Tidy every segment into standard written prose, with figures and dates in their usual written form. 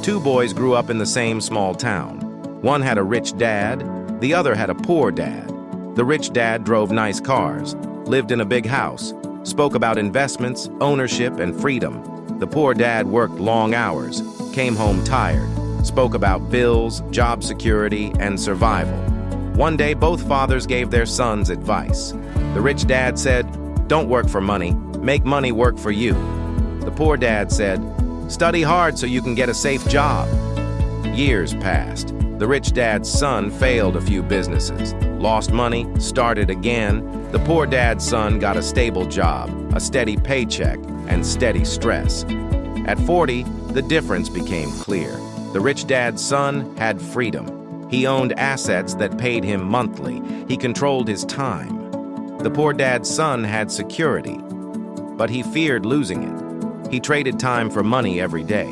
Two boys grew up in the same small town. One had a rich dad, the other had a poor dad. The rich dad drove nice cars, lived in a big house, spoke about investments, ownership, and freedom. The poor dad worked long hours, came home tired, spoke about bills, job security, and survival. One day, both fathers gave their sons advice. The rich dad said, "Don't work for money, make money work for you." The poor dad said, "Study hard so you can get a safe job." Years passed. The rich dad's son failed a few businesses, lost money, started again. The poor dad's son got a stable job, a steady paycheck, and steady stress. At 40, the difference became clear. The rich dad's son had freedom. He owned assets that paid him monthly. He controlled his time. The poor dad's son had security, but he feared losing it. He traded time for money every day.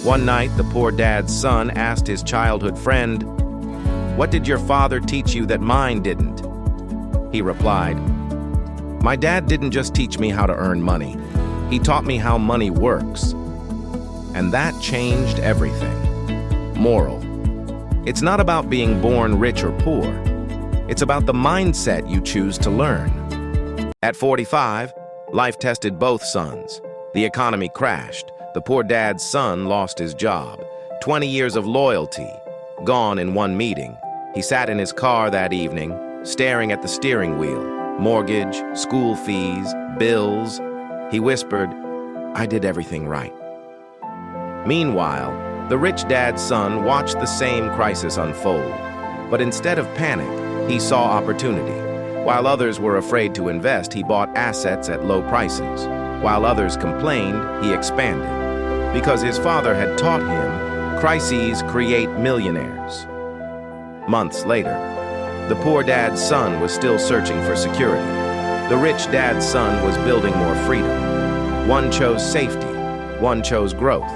One night, the poor dad's son asked his childhood friend, "What did your father teach you that mine didn't?" He replied, "My dad didn't just teach me how to earn money. He taught me how money works." And that changed everything. Moral: it's not about being born rich or poor. It's about the mindset you choose to learn. At 45, life tested both sons. The economy crashed. The poor dad's son lost his job. 20 years of loyalty, gone in one meeting. He sat in his car that evening, staring at the steering wheel. Mortgage, school fees, bills. He whispered, "I did everything right." Meanwhile, the rich dad's son watched the same crisis unfold. But instead of panic, he saw opportunity. While others were afraid to invest, he bought assets at low prices. While others complained, he expanded. Because his father had taught him, crises create millionaires. Months later, the poor dad's son was still searching for security. The rich dad's son was building more freedom. One chose safety, one chose growth,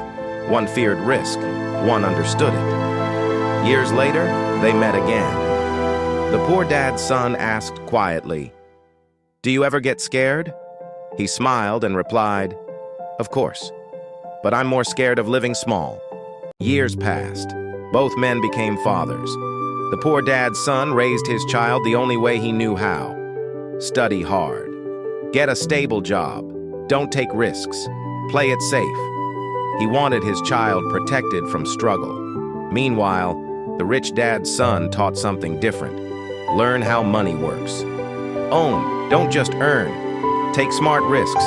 one feared risk, one understood it. Years later, they met again. The poor dad's son asked quietly, "Do you ever get scared?" He smiled and replied, "Of course, but I'm more scared of living small." Years passed. Both men became fathers. The poor dad's son raised his child the only way he knew how. Study hard. Get a stable job. Don't take risks. Play it safe. He wanted his child protected from struggle. Meanwhile, the rich dad's son taught something different. Learn how money works. Own, don't just earn. Take smart risks.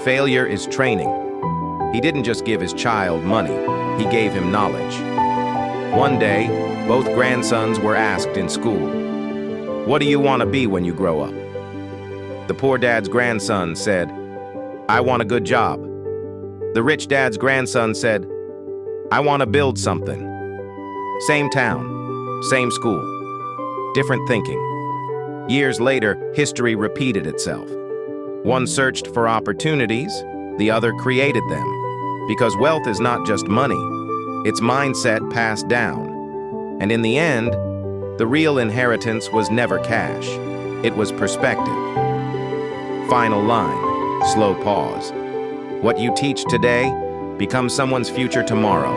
Failure is training. He didn't just give his child money, he gave him knowledge. One day, both grandsons were asked in school, "What do you want to be when you grow up?" The poor dad's grandson said, "I want a good job." The rich dad's grandson said, "I want to build something." Same town, same school, different thinking. Years later, history repeated itself. One searched for opportunities, the other created them. Because wealth is not just money, it's mindset passed down. And in the end, the real inheritance was never cash, it was perspective. Final line, slow pause. What you teach today becomes someone's future tomorrow.